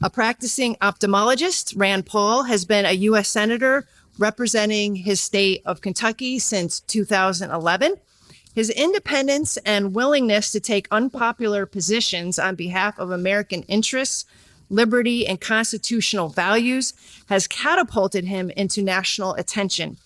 A practicing ophthalmologist, Rand Paul has been a U.S. Senator representing his state of Kentucky since 2011. His independence and willingness to take unpopular positions on behalf of American interests, liberty, and constitutional values has catapulted him into national attention.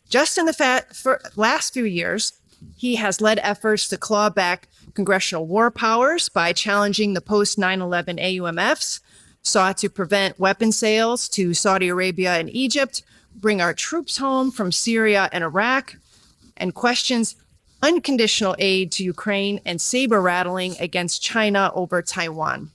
Just in the last few years, he has led efforts to claw back congressional war powers by challenging the post-9/11 AUMFs, sought to prevent weapon sales to Saudi Arabia and Egypt, bring our troops home from Syria and Iraq, and questions unconditional aid to Ukraine and saber rattling against China over Taiwan.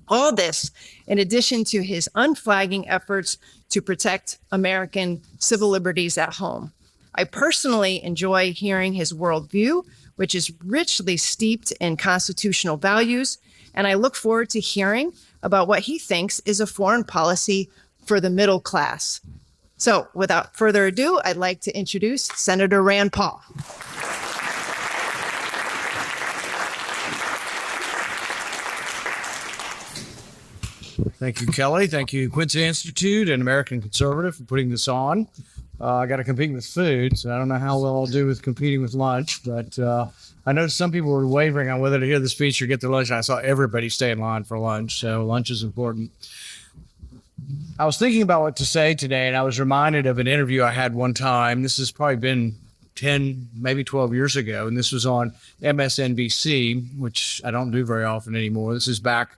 All this in addition to his unflagging efforts to protect American civil liberties at home. I personally enjoy hearing his worldview, which is richly steeped in constitutional values, and I look forward to hearing about what he thinks is a foreign policy for the middle class. So without further ado, I'd like to introduce Senator Rand Paul. Thank you, Kelly. Thank you, Quincy Institute and American Conservative for putting this on. I got to compete with food, so I don't know how well I'll do with competing with lunch, but I noticed some people were wavering on whether to hear the speech or get their lunch. I saw everybody stay in line for lunch, so lunch is important. I was thinking about what to say today, and I was reminded of an interview I had one time. This has probably been 10, maybe 12 years ago, and this was on MSNBC, which I don't do very often anymore. This is back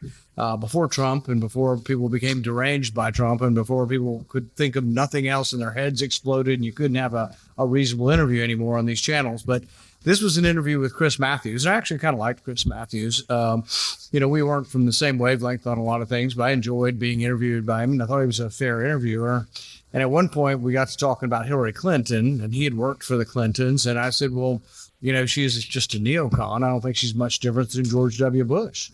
before Trump and before people became deranged by Trump and before people could think of nothing else and their heads exploded and you couldn't have a reasonable interview anymore on these channels. But this was an interview with Chris Matthews. I actually kind of liked Chris Matthews. We weren't from the same wavelength on a lot of things, but I enjoyed being interviewed by him, and I thought he was a fair interviewer. And at one point, we got to talking about Hillary Clinton, and he had worked for the Clintons. And I said, well, she's just a neocon. I don't think she's much different than George W. Bush.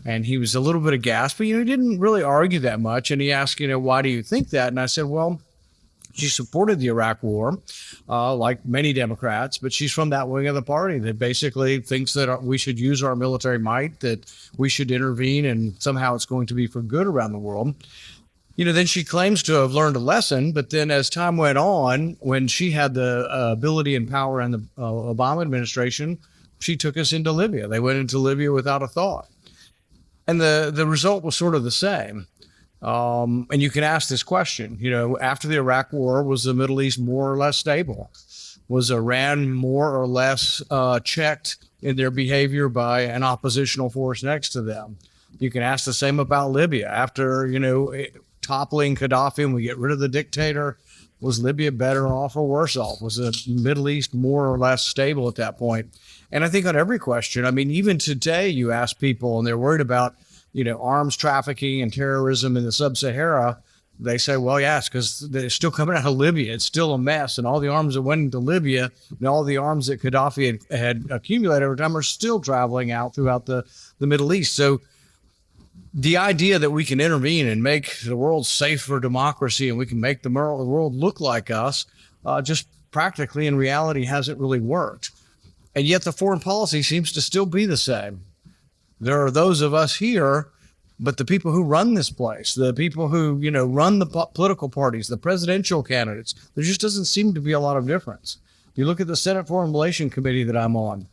And he was a little bit aghast, but, he didn't really argue that much. And he asked, why do you think that? And I said, well, she supported the Iraq war, like many Democrats, but she's from that wing of the party that basically thinks that we should use our military might, that we should intervene, and somehow it's going to be for good around the world. Then she claims to have learned a lesson, but then as time went on, when she had the ability and power in the Obama administration, she took us into Libya. They went into Libya without a thought. And the result was sort of the same. And you can ask this question, after the Iraq war, was the Middle East more or less stable? Was Iran more or less checked in their behavior by an oppositional force next to them? You can ask the same about Libya. After, toppling Gaddafi and we get rid of the dictator, was Libya better off or worse off? Was the Middle East more or less stable at that point? And I think on every question, even today you ask people and they're worried about, arms trafficking and terrorism in the sub-Sahara. They say, well, yes, because they're still coming out of Libya. It's still a mess. And all the arms that went into Libya and all the arms that Gaddafi had accumulated over time are still traveling out throughout the Middle East. So the idea that we can intervene and make the world safe for democracy and we can make the world look like us, just practically in reality hasn't really worked. And yet the foreign policy seems to still be the same. There are those of us here, but the people who run this place, the people who, run the political parties, the presidential candidates, there just doesn't seem to be a lot of difference. You look at the Senate Foreign Relations Committee that I'm on.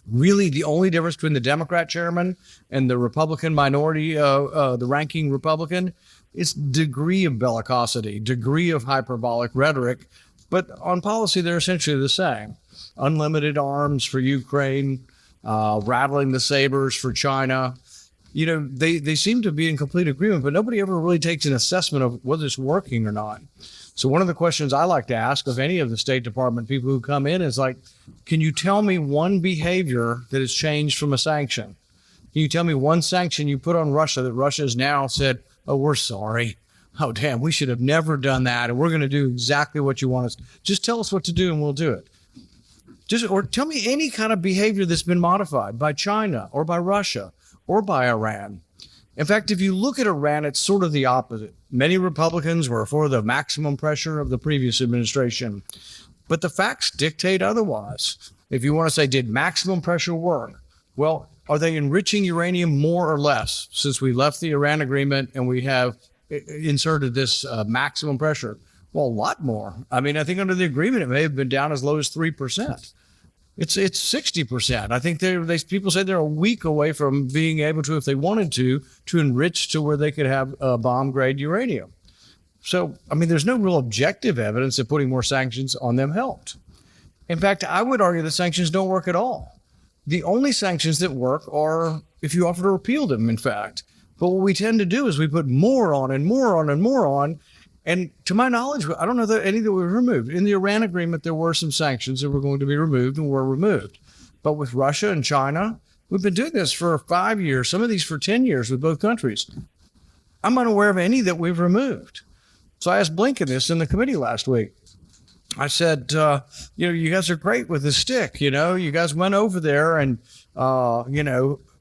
Really, the only difference between the Democrat chairman and the Republican minority, the ranking Republican, is degree of bellicosity, degree of hyperbolic rhetoric. But on policy, they're essentially the same. Unlimited arms for Ukraine, rattling the sabers for China. They seem to be in complete agreement, but nobody ever really takes an assessment of whether it's working or not. So one of the questions I like to ask of any of the State Department people who come in is like, can you tell me one behavior that has changed from a sanction? Can you tell me one sanction you put on Russia that Russia has now said, oh, we're sorry. Oh, damn, we should have never done that. And we're going to do exactly what you want us. Just tell us what to do and we'll do it. Or tell me any kind of behavior that's been modified by China or by Russia or by Iran. In fact, if you look at Iran, it's sort of the opposite. Many Republicans were for the maximum pressure of the previous administration, but the facts dictate otherwise. If you want to say, did maximum pressure work? Well, Are they enriching uranium more or less since we left the Iran agreement and we have inserted this maximum pressure? Well, a lot more. I mean, I think under the agreement, it may have been down as low as 3%. It's 60%. I think people say they're a week away from being able to, if they wanted to enrich to where they could have bomb grade uranium. So, I mean, there's no real objective evidence that putting more sanctions on them helped. In fact, I would argue that sanctions don't work at all. The only sanctions that work are if you offer to repeal them, in fact. But what we tend to do is we put more on and more on and more on. And to my knowledge, I don't know that any that were removed. In the Iran agreement, there were some sanctions that were going to be removed and were removed. But with Russia and China, we've been doing this for 5 years, some of these for 10 years with both countries. I'm unaware of any that we've removed. So I asked Blinken this in the committee last week. I said, you guys are great with the stick. You guys went over there and,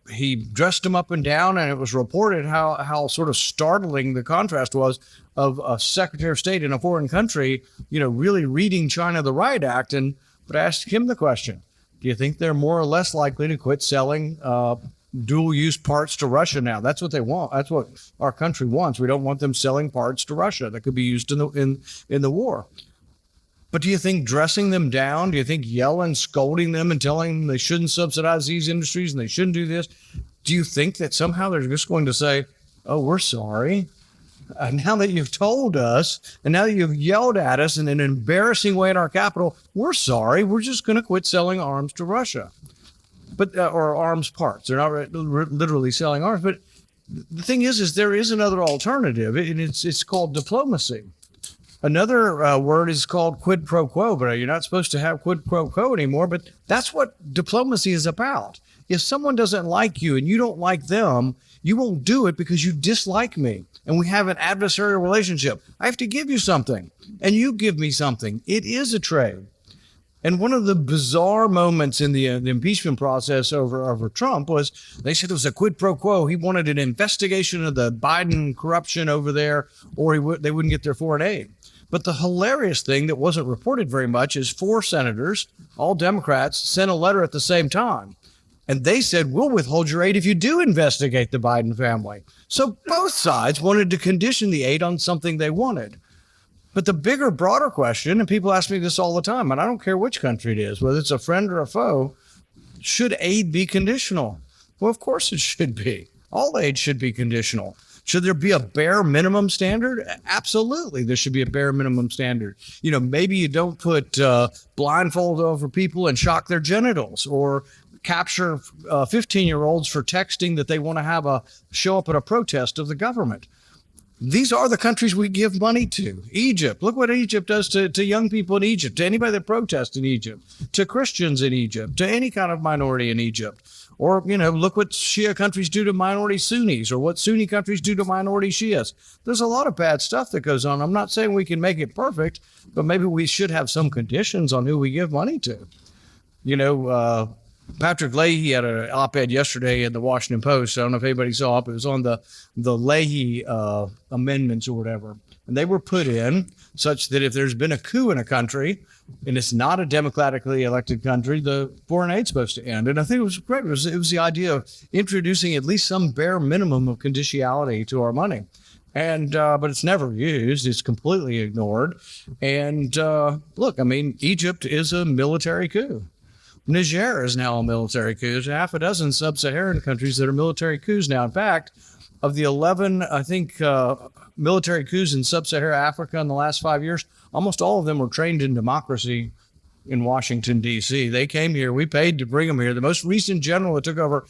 he dressed him up and down, and it was reported how sort of startling the contrast was of a Secretary of State in a foreign country, really reading China the Riot Act. But I asked him the question, do you think they're more or less likely to quit selling dual-use parts to Russia now? That's what they want. That's what our country wants. We don't want them selling parts to Russia that could be used in the war. But do you think dressing them down, do you think yelling, scolding them and telling them they shouldn't subsidize these industries and they shouldn't do this, do you think that somehow they're just going to say, oh, we're sorry? Now that you've told us and now that you've yelled at us in an embarrassing way in our capital, we're sorry. We're just going to quit selling arms to Russia, or arms parts. They're not literally selling arms. But the thing is there is another alternative, and it's called diplomacy. Another word is called quid pro quo, but you're not supposed to have quid pro quo anymore. But that's what diplomacy is about. If someone doesn't like you and you don't like them, you won't do it because you dislike me. And we have an adversarial relationship. I have to give you something, and you give me something. It is a trade. And one of the bizarre moments in the impeachment process over Trump was they said it was a quid pro quo. He wanted an investigation of the Biden corruption over there, or they wouldn't get their foreign aid. But the hilarious thing that wasn't reported very much is 4 senators, all Democrats, sent a letter at the same time. And they said, we'll withhold your aid if you do investigate the Biden family. So both sides wanted to condition the aid on something they wanted. But the bigger, broader question, and people ask me this all the time, and I don't care which country it is, whether it's a friend or a foe, should aid be conditional? Well, of course it should be. All aid should be conditional. Should there be a bare minimum standard? Absolutely, there should be a bare minimum standard. Maybe you don't put blindfold over people and shock their genitals, or capture 15-year-olds for texting that they want to have show up at a protest of the government. These are the countries we give money to. Egypt. Look what Egypt does to young people in Egypt, to anybody that protests in Egypt, to Christians in Egypt, to any kind of minority in Egypt. Or, look what Shia countries do to minority Sunnis, or what Sunni countries do to minority Shias. There's a lot of bad stuff that goes on. I'm not saying we can make it perfect, but maybe we should have some conditions on who we give money to. Patrick Leahy had an op-ed yesterday in the Washington Post. I don't know if anybody saw it, but it was on the Leahy amendments or whatever. And they were put in such that if there's been a coup in a country and it's not a democratically elected country, the foreign aid's supposed to end. And I think it was great. It was the idea of introducing at least some bare minimum of conditionality to our money. And but it's never used. It's completely ignored. And look, I mean, Egypt is a military coup. Niger is now a military coup. There's half a dozen sub-Saharan countries that are military coups now. In fact, of the 11, I think, military coups in sub-Saharan Africa in the last 5 years, almost all of them were trained in democracy in Washington, D.C. They came here. We paid to bring them here. The most recent general that took over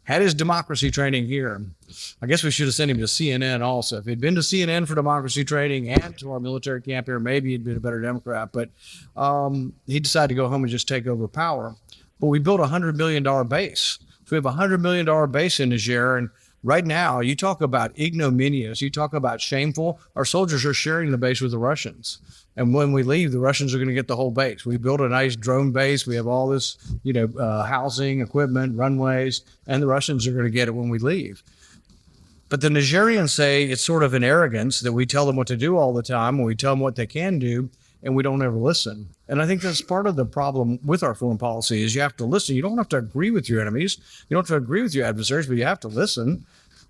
had his democracy training here. I guess we should have sent him to CNN also. If he'd been to CNN for democracy training and to our military camp here, maybe he'd been a better Democrat. But he decided to go home and just take over power. But we built a $100 million base. So we have a $100 million base in Niger. And right now, you talk about ignominious, you talk about shameful. Our soldiers are sharing the base with the Russians. And when we leave, the Russians are going to get the whole base. We built a nice drone base. We have all this, housing, equipment, runways, and the Russians are going to get it when we leave. But the Nigerians say it's sort of an arrogance that we tell them what to do all the time, and we tell them what they can do. and we don't ever listen. And I think that's part of the problem with our foreign policy is you have to listen. You don't have to agree with your enemies. You don't have to agree with your adversaries, but you have to listen.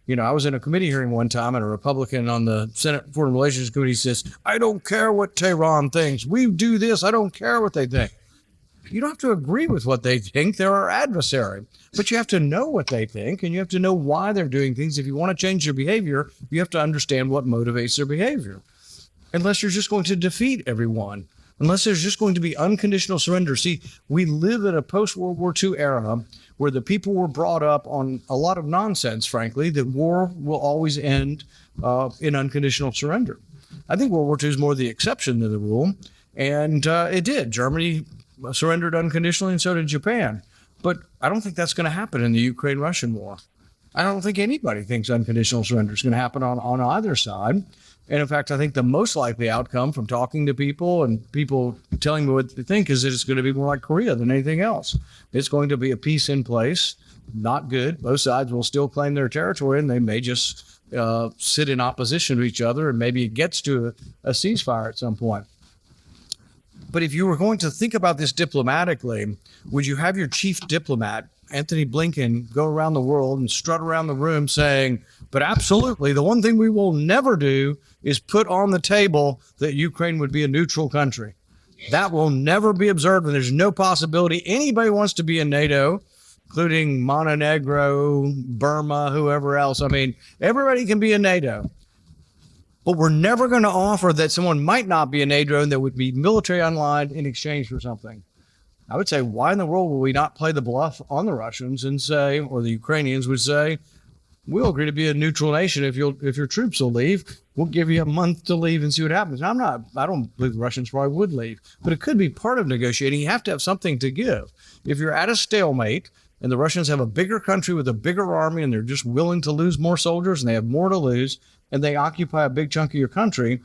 I was in a committee hearing one time, and a Republican on the Senate Foreign Relations Committee says, I don't care what Tehran thinks. We do this. I don't care what they think. You don't have to agree with what they think. They're our adversary. But you have to know what they think, and you have to know why they're doing things. If you want to change their behavior, you have to understand what motivates their behavior. Unless you're just going to defeat everyone, unless there's just going to be unconditional surrender. See, we live in a post-World War II era where the people were brought up on a lot of nonsense, frankly, that war will always end in unconditional surrender. I think World War II is more the exception than the rule, and it did. Germany surrendered unconditionally, and so did Japan. But I don't think that's going to happen in the Ukraine-Russian war. I don't think anybody thinks unconditional surrender is going to happen on either side. And in fact, I think the most likely outcome from talking to people and people telling me what they think is that it's going to be more like Korea than anything else. It's going to be a peace in place, not good. Both sides will still claim their territory, and they may just sit in opposition to each other, and maybe it gets to a ceasefire at some point. But if you were going to think about this diplomatically, would you have your chief diplomat, Anthony Blinken, go around the world and strut around the room saying, but absolutely, the one thing we will never do is put on the table that Ukraine would be a neutral country. That will never be observed, and there's no possibility anybody wants to be in NATO, including Montenegro, Burma, whoever else. I mean, everybody can be in NATO. But we're never going to offer that someone might not be in NATO and that would be military online in exchange for something. I would say, why in the world will we not play the bluff on the Russians and say, or the Ukrainians would say, we'll agree to be a neutral nation if your troops will leave. We'll give you a month to leave and see what happens. I don't believe the Russians probably would leave, but it could be part of negotiating. You have to have something to give. If you're at a stalemate and the Russians have a bigger country with a bigger army and they're just willing to lose more soldiers and they have more to lose and they occupy a big chunk of your country,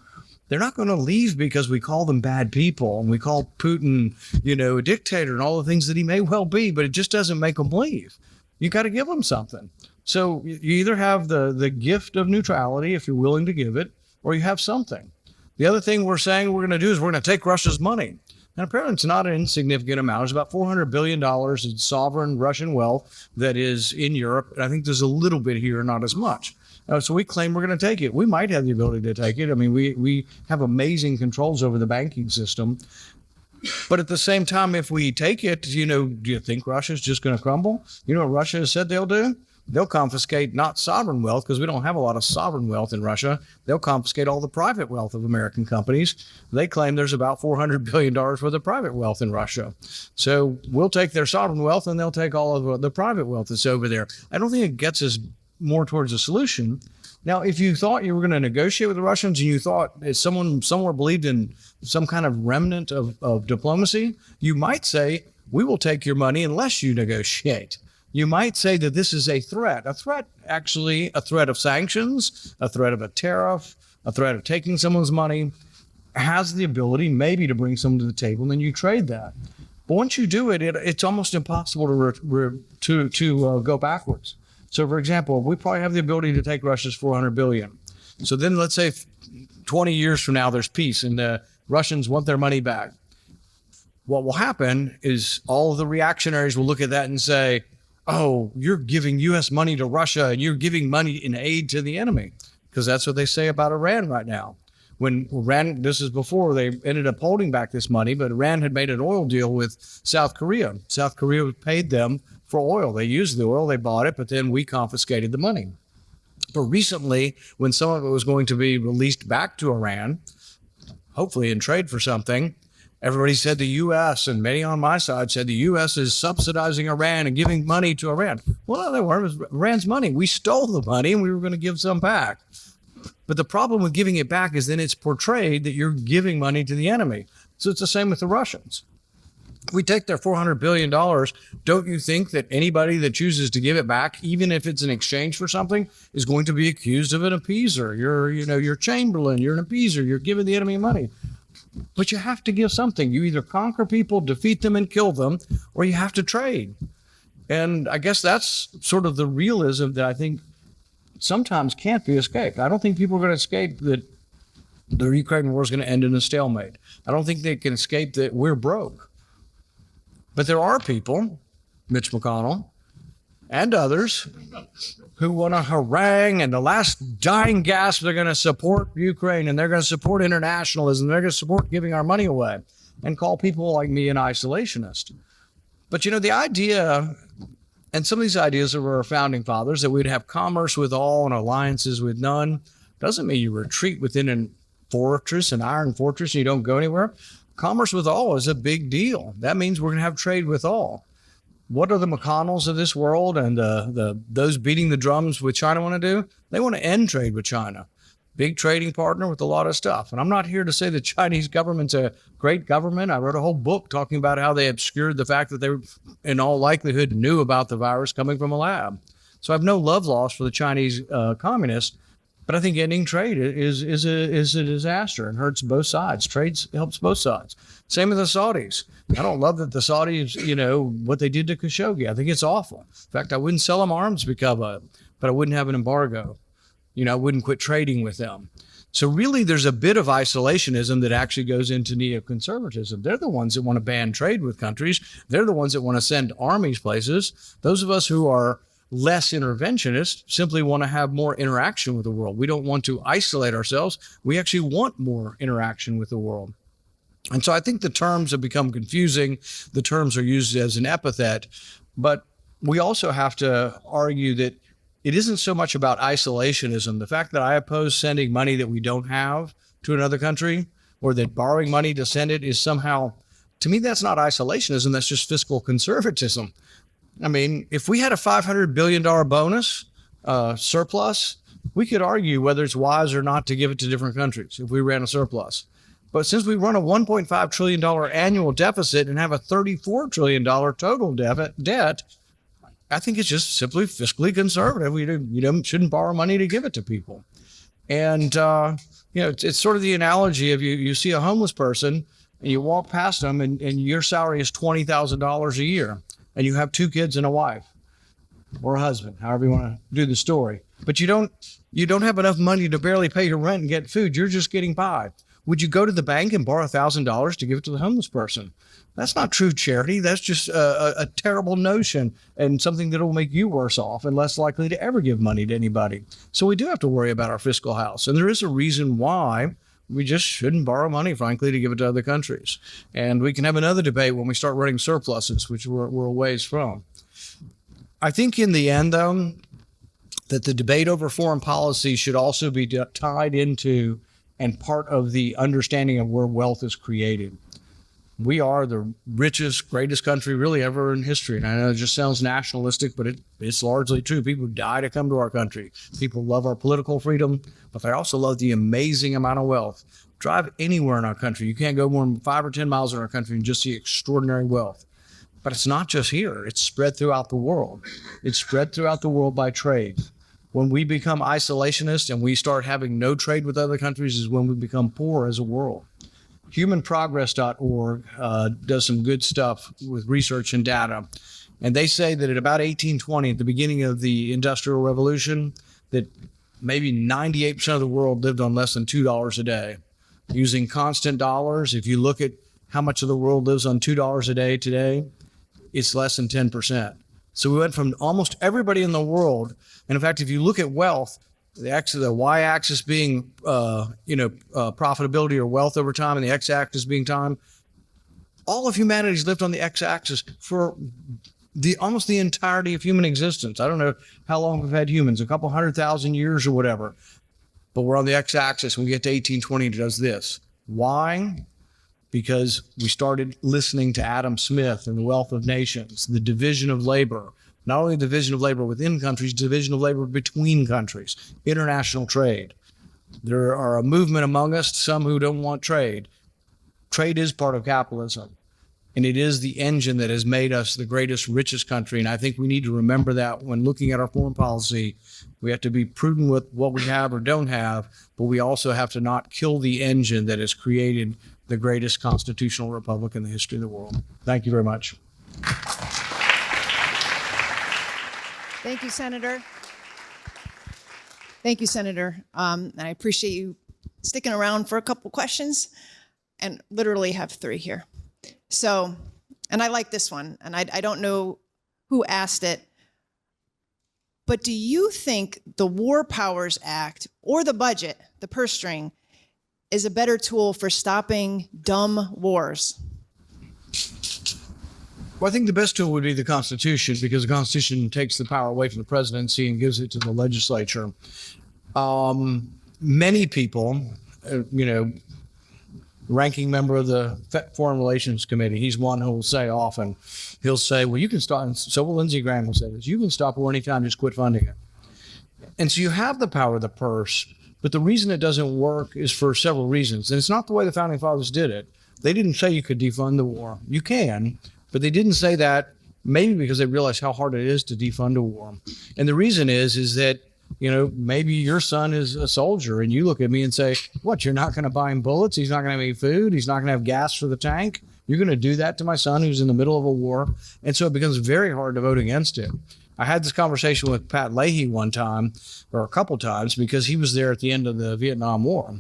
they're not going to leave because we call them bad people and we call Putin, a dictator and all the things that he may well be, but it just doesn't make them leave. You got to give them something. So you either have the gift of neutrality, if you're willing to give it, or you have something. The other thing we're saying we're going to do is we're going to take Russia's money. And apparently it's not an insignificant amount. It's about $400 billion in sovereign Russian wealth that is in Europe. And I think there's a little bit here, not as much. So we claim we're going to take it. We might have the ability to take it. I mean, we have amazing controls over the banking system. But at the same time, if we take it, do you think Russia's just going to crumble? You know what Russia has said they'll do? They'll confiscate not sovereign wealth, because we don't have a lot of sovereign wealth in Russia. They'll confiscate all the private wealth of American companies. They claim there's about $400 billion worth of private wealth in Russia. So we'll take their sovereign wealth and they'll take all of the private wealth that's over there. I don't think it gets us more towards a solution. Now, if you thought you were going to negotiate with the Russians and you thought someone somewhere believed in some kind of remnant of diplomacy, you might say, we will take your money unless you negotiate. You might say that this is a threat actually a threat of sanctions, a threat of a tariff, a threat of taking someone's money, has the ability maybe to bring someone to the table, and then you trade that. But once you do it, it's almost impossible to go backwards. So, for example, we probably have the ability to take Russia's $400 billion. So then let's say 20 years from now, there's peace and the Russians want their money back. What will happen is all of the reactionaries will look at that and say, oh, you're giving U.S. money to Russia and you're giving money in aid to the enemy, because that's what they say about Iran right now. When Iran, this is before they ended up holding back this money, but Iran had made an oil deal with South Korea. South Korea paid them for oil. They used the oil, they bought it, but then we confiscated the money. But recently, when some of it was going to be released back to Iran, hopefully in trade for something, everybody said the U.S., and many on my side said the U.S. is subsidizing Iran and giving money to Iran. Well, no, they weren't. It was Iran's money. We stole the money and we were going to give some back. But the problem with giving it back is then it's portrayed that you're giving money to the enemy. So it's the same with the Russians. We take their $400 billion. Don't you think that anybody that chooses to give it back, even if it's in exchange for something, is going to be accused of an appeaser? You're Chamberlain, you're an appeaser, you're giving the enemy money. But you have to give something. You either conquer people, defeat them, and kill them, or you have to trade. And I guess that's sort of the realism that I think sometimes can't be escaped. I don't think people are going to escape that the Ukraine war is going to end in a stalemate. I don't think they can escape that we're broke. But there are people, Mitch McConnell and others, who want to harangue, and the last dying gasp, they're going to support Ukraine, and they're going to support internationalism, they're going to support giving our money away, and call people like me an isolationist. But the idea, and some of these ideas of our founding fathers, that we'd have commerce with all and alliances with none, doesn't mean you retreat within an iron fortress, and you don't go anywhere. Commerce with all is a big deal. That means we're going to have trade with all. What are the McConnells of this world and those beating the drums with China want to do? They want to end trade with China. Big trading partner with a lot of stuff. And I'm not here to say the Chinese government's a great government. I wrote a whole book talking about how they obscured the fact that they, in all likelihood, knew about the virus coming from a lab. So I have no love lost for the Chinese communists. But I think ending trade is a disaster and hurts both sides. Trade helps both sides. Same with the Saudis. I don't love that the Saudis, what they did to Khashoggi. I think it's awful. In fact, I wouldn't sell them arms because of it, but I wouldn't have an embargo. I wouldn't quit trading with them. So really, there's a bit of isolationism that actually goes into neoconservatism. They're the ones that want to ban trade with countries. They're the ones that want to send armies places. Those of us who are less interventionist simply want to have more interaction with the world. We don't want to isolate ourselves. We actually want more interaction with the world. And so I think the terms have become confusing. The terms are used as an epithet, but we also have to argue that it isn't so much about isolationism. The fact that I oppose sending money that we don't have to another country, or that borrowing money to send it, is somehow, to me, that's not isolationism. That's just fiscal conservatism. I mean, if we had a $500 billion bonus surplus, we could argue whether it's wise or not to give it to different countries if we ran a surplus. But since we run a $1.5 trillion annual deficit and have a $34 trillion total debt, I think it's just simply fiscally conservative. We shouldn't borrow money to give it to people. And, it's sort of the analogy of you see a homeless person and you walk past them and your salary is $20,000 a year and you have 2 kids and a wife or a husband, however you want to do the story. But you don't have enough money to barely pay your rent and get food. You're just getting by. Would you go to the bank and borrow $1,000 to give it to the homeless person? That's not true charity. That's just a terrible notion and something that will make you worse off and less likely to ever give money to anybody. So we do have to worry about our fiscal house. And there is a reason why we just shouldn't borrow money, frankly, to give it to other countries. And we can have another debate when we start running surpluses, which we're a ways from. I think in the end, though, that the debate over foreign policy should also be tied into and part of the understanding of where wealth is created. We are the richest, greatest country really ever in history. And I know it just sounds nationalistic, but it's largely true. People die to come to our country. People love our political freedom, but they also love the amazing amount of wealth. Drive anywhere in our country. You can't go more than 5 or 10 miles in our country and just see extraordinary wealth. But it's not just here. It's spread throughout the world. It's spread throughout the world by trade. When we become isolationist and we start having no trade with other countries is when we become poor as a world. Humanprogress.org does some good stuff with research and data. And they say that at about 1820, at the beginning of the Industrial Revolution, that maybe 98% of the world lived on less than $2 a day. Using constant dollars, if you look at how much of the world lives on $2 a day today, it's less than 10%. So we went from almost everybody in the world. And in fact, if you look at wealth, the y-axis being, profitability or wealth over time, and the x-axis being time, all of humanity's lived on the x-axis for almost the entirety of human existence. I don't know how long we've had humans, a couple 100,000 years or whatever, but we're on the x-axis. When we get to 1820, it does this. Why? Because we started listening to Adam Smith and The Wealth of Nations, the division of labor. Not only division of labor within countries, division of labor between countries, international trade. There are a movement among us, some who don't want trade. Trade is part of capitalism, and it is the engine that has made us the greatest, richest country. And I think we need to remember that when looking at our foreign policy. We have to be prudent with what we have or don't have, but we also have to not kill the engine that has created the greatest constitutional republic in the history of the world. Thank you very much. Thank you, Senator. Thank you, Senator. And I appreciate you sticking around for a couple questions, and literally have 3 here. So, and I like this one, and I don't know who asked it, but do you think the War Powers Act or the budget, the purse string, is a better tool for stopping dumb wars? Well, I think the best tool would be the Constitution, because the Constitution takes the power away from the presidency and gives it to the legislature. Many people, ranking member of the Foreign Relations Committee, he's one who will say often, he'll say, well, you can stop, and so will Lindsey Graham will say this, you can stop war anytime, just quit funding it. And so you have the power of the purse, but the reason it doesn't work is for several reasons. And it's not the way the Founding Fathers did it. They didn't say you could defund the war. You can, but they didn't say that, maybe because they realized how hard it is to defund a war. And the reason is that, maybe your son is a soldier and you look at me and say, what, you're not going to buy him bullets? He's not going to have any food. He's not going to have gas for the tank. You're going to do that to my son who's in the middle of a war. And so it becomes very hard to vote against it. I had this conversation with Pat Leahy one time, or a couple times, because he was there at the end of the Vietnam War.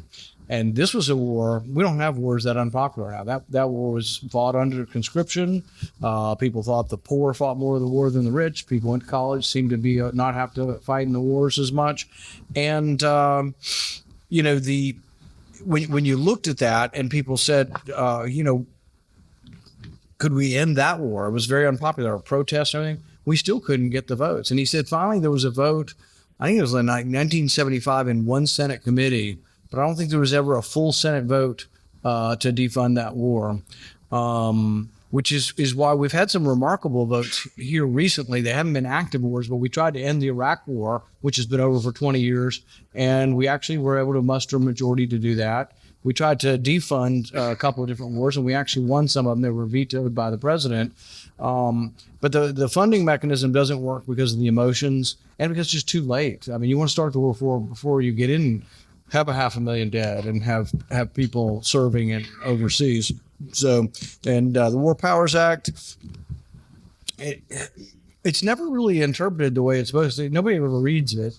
And this was a war. We don't have wars that unpopular now. That war was fought under conscription. People thought the poor fought more of the war than the rich. People went to college, seemed to be not have to fight in the wars as much. And when you looked at that, and people said, could we end that war? It was very unpopular, protests and everything. We still couldn't get the votes. And he said finally there was a vote. I think it was in 1975 in one Senate committee. But I don't think there was ever a full Senate vote to defund that war, which is why we've had some remarkable votes here recently. They haven't been active wars, but we tried to end the Iraq War, which has been over for 20 years, and we actually were able to muster a majority to do that. We tried to defund a couple of different wars, and we actually won some of them that were vetoed by the president. But the funding mechanism doesn't work because of the emotions and because it's just too late. I mean, you want to start the war before you get in, have 500,000 dead, and have people serving in overseas. So, and the War Powers Act, it's never really interpreted the way it's supposed to. Nobody ever reads it.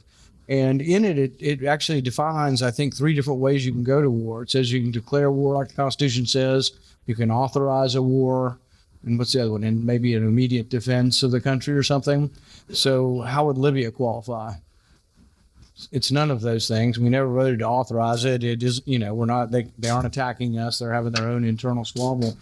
And in it actually defines, I think, 3 different ways you can go to war. It says you can declare war like the Constitution says. You can authorize a war. And what's the other one? And maybe an immediate defense of the country or something. So how would Libya qualify? It's none of those things. We never voted to authorize it. It is, we're not, they aren't attacking us. They're having their own internal squabble.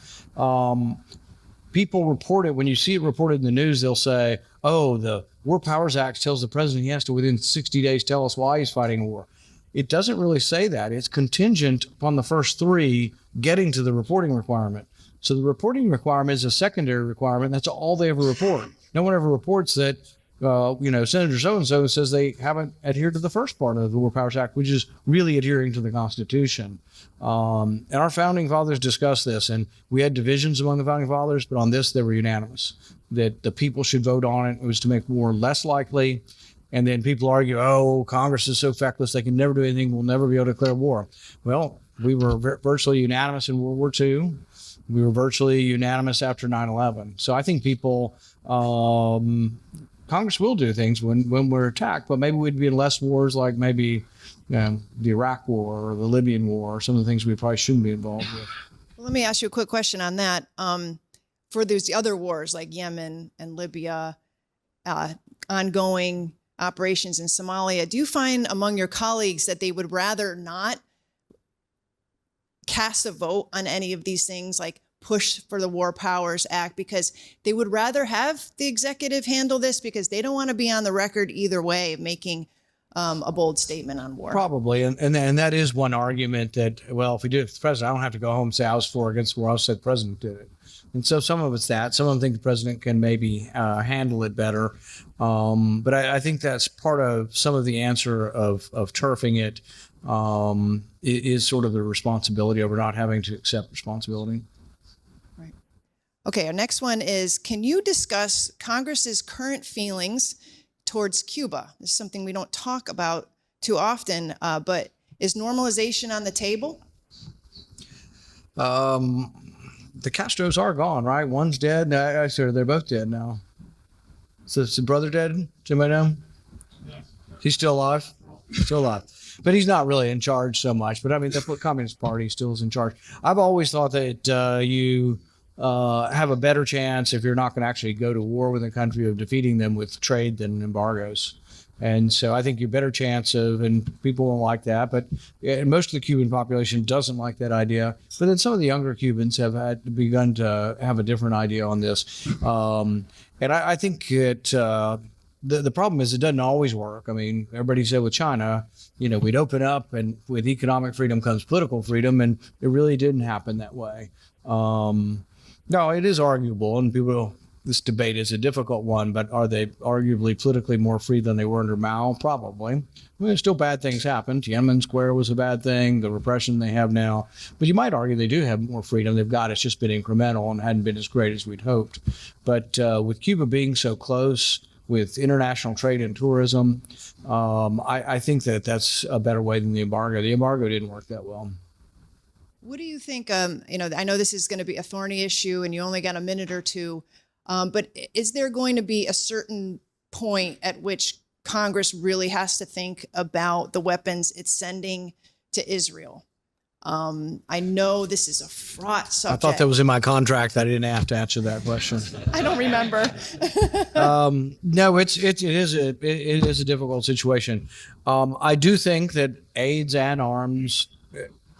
People report it. When you see it reported in the news, they'll say, oh, the War Powers Act tells the president he has to, within 60 days, tell us why he's fighting a war. It doesn't really say that. It's contingent upon the first 3 getting to the reporting requirement. So the reporting requirement is a secondary requirement. That's all they ever report. No one ever reports that, Senator so-and-so says they haven't adhered to the first part of the War Powers Act, which is really adhering to the Constitution. And our founding fathers discussed this, and we had divisions among the founding fathers, but on this, they were unanimous that the people should vote on it. It was to make war less likely. And then people argue, oh, Congress is so feckless, they can never do anything, we'll never be able to declare war. Well, we were virtually unanimous in World War II. We were virtually unanimous after 9/11. So I think people, Congress will do things when we're attacked, but maybe we'd be in less wars, like maybe the Iraq War or the Libyan War, or some of the things we probably shouldn't be involved with. Well, let me ask you a quick question on that. For those other wars like Yemen and Libya, ongoing operations in Somalia, do you find among your colleagues that they would rather not cast a vote on any of these things, like push for the War Powers Act, because they would rather have the executive handle this because they don't want to be on the record either way of making a bold statement on war? Probably. And that is one argument that, well, if we do it for the president, I don't have to go home and say I was for or against the war. I said the president did it. And so some of it's that. Some of them think the president can maybe handle it better. But I think that's part of some of the answer of turfing it is sort of the responsibility over not having to accept responsibility. Right. Okay, our next one is, can you discuss Congress's current feelings towards Cuba? This is something we don't talk about too often, but is normalization on the table? The Castros are gone, right? One's dead. Actually, they're both dead now. So is the brother dead? Does anybody know? He's still alive? Still alive. but he's not really in charge so much. But I mean, the Communist Party still is in charge. I've always thought that you have a better chance if you're not going to actually go to war with a country of defeating them with trade than embargoes. And so I think you're better chance of, and people won't like that, but most of the Cuban population doesn't like that idea. But then some of the younger Cubans have begun to have a different idea on this. And I think that the problem is it doesn't always work. I mean, everybody said with China, we'd open up and with economic freedom comes political freedom, and it really didn't happen that way. No, it is arguable, and this debate is a difficult one, but are they arguably politically more free than they were under Mao? Probably. I mean, still bad things happened. Tiananmen Square was a bad thing, the repression they have now. But you might argue they do have more freedom. It's just been incremental and hadn't been as great as we'd hoped. But with Cuba being so close, with international trade and tourism, I think that's a better way than the embargo. The embargo didn't work that well. What do you think? I know this is going to be a thorny issue and you only got a minute or two. But is there going to be a certain point at which Congress really has to think about the weapons it's sending to Israel? I know this is a fraught subject. I thought that was in my contract. I didn't have to answer that question. I don't remember. No, it is a difficult situation. I do think that aids and arms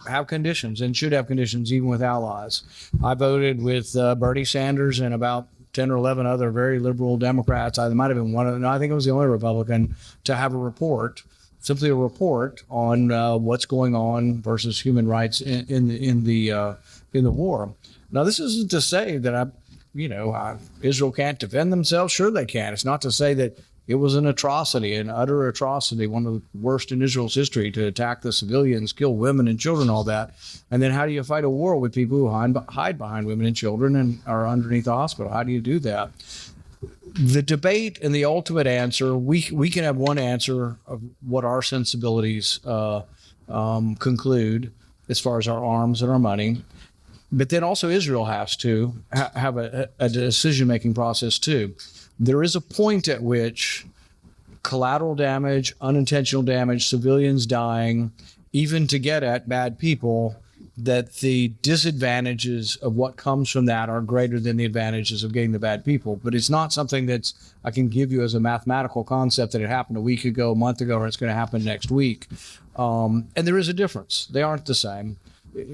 have conditions and should have conditions even with allies. I voted with Bernie Sanders and about 10 or 11 other very liberal Democrats. I might have been one of them. I think it was the only Republican to have a report, simply a report on what's going on versus human rights in the war. Now, this isn't to say that Israel can't defend themselves. Sure, they can. It's not to say that it was an atrocity, an utter atrocity, one of the worst in Israel's history, to attack the civilians, kill women and children, all that. And then how do you fight a war with people who hide behind women and children and are underneath the hospital? How do you do that? The debate and the ultimate answer, we can have one answer of what our sensibilities conclude as far as our arms and our money. But then also Israel has to have a decision-making process too. There is a point at which collateral damage, unintentional damage, civilians dying, even to get at bad people, that the disadvantages of what comes from that are greater than the advantages of getting the bad people. But it's not something that's I can give you as a mathematical concept that it happened a week ago, a month ago, or it's going to happen next week. And there is a difference. They aren't the same.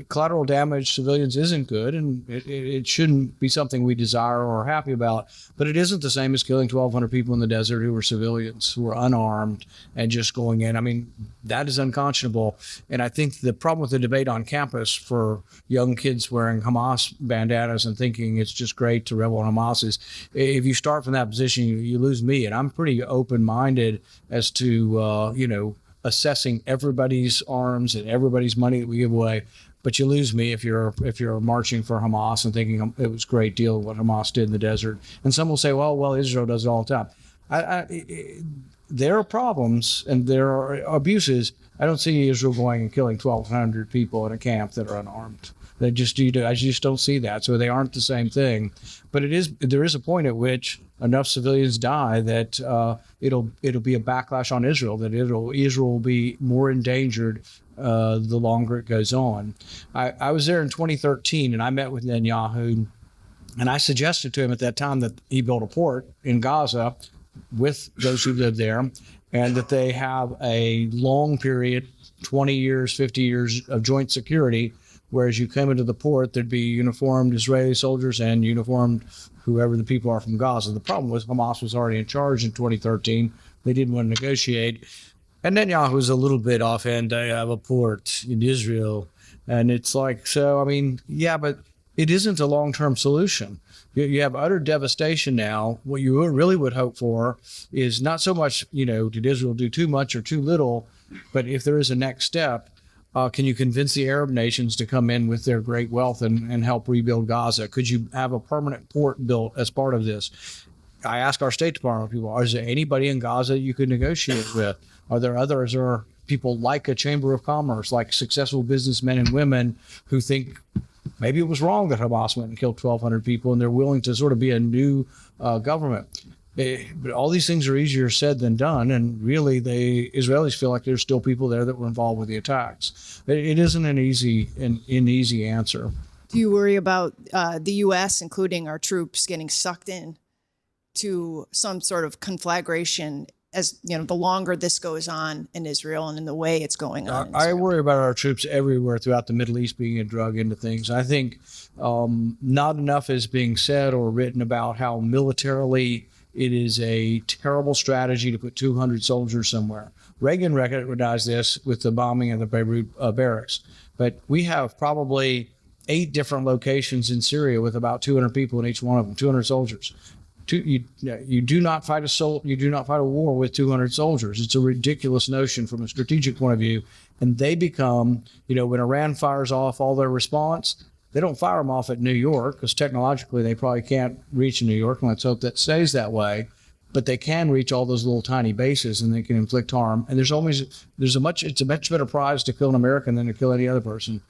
Collateral damage civilians isn't good, and it shouldn't be something we desire or are happy about, but it isn't the same as killing 1,200 people in the desert who were civilians, who were unarmed and just going in. I mean, that is unconscionable. And I think the problem with the debate on campus for young kids wearing Hamas bandanas and thinking it's just great to rebel on Hamas is, if you start from that position, you lose me. And I'm pretty open-minded as to, assessing everybody's arms and everybody's money that we give away. But you lose me if you're marching for Hamas and thinking it was a great deal what Hamas did in the desert. And some will say, well, Israel does it all the time. There are problems and there are abuses. I don't see Israel going and killing 1,200 people in a camp that are unarmed. I just don't see that. So they aren't the same thing. But there is a point at which enough civilians die that it'll be a backlash on Israel, that Israel will be more endangered the longer it goes on. I was there in 2013 and I met with Netanyahu, and I suggested to him at that time that he build a port in Gaza with those who live there, and that they have a long period, 20 years, 50 years of joint security, whereas you came into the port, there'd be uniformed Israeli soldiers and uniformed whoever the people are from Gaza. The problem was Hamas was already in charge in 2013. They didn't want to negotiate. And Netanyahu was a little bit offhand. I have a port in Israel. And it's like, so, I mean, yeah, but it isn't a long-term solution. You have utter devastation now. What you really would hope for is not so much, did Israel do too much or too little, but if there is a next step, can you convince the Arab nations to come in with their great wealth and help rebuild Gaza? Could you have a permanent port built as part of this? I ask our State Department people, is there anybody in Gaza you could negotiate with? Are there others, or people like a Chamber of Commerce, like successful businessmen and women who think maybe it was wrong that Hamas went and killed 1,200 people and they're willing to sort of be a new government? But all these things are easier said than done. And really, the Israelis feel like there's still people there that were involved with the attacks. It isn't an easy answer. Do you worry about the U.S., including our troops, getting sucked in to some sort of conflagration as the longer this goes on in Israel and in the way it's going on? I worry about our troops everywhere throughout the Middle East being drug into things. I think not enough is being said or written about how militarily it is a terrible strategy to put 200 soldiers somewhere. Reagan recognized this with the bombing of the Beirut barracks. But we have probably 8 different locations in Syria with about 200 people in each one of them, 200 soldiers. You do not fight a war with 200 soldiers. It's a ridiculous notion from a strategic point of view. And they become, when Iran fires off all their response, they don't fire them off at New York because technologically they probably can't reach New York, and let's hope that stays that way. But they can reach all those little tiny bases and they can inflict harm. And it's a much better prize to kill an American than to kill any other person,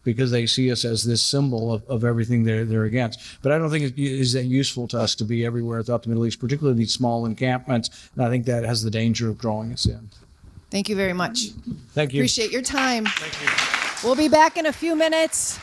because they see us as this symbol of everything they're against. But I don't think it is that useful to us to be everywhere throughout the Middle East, particularly these small encampments. And I think that has the danger of drawing us in. Thank you very much. Thank you. Appreciate your time. Thank you. We'll be back in a few minutes.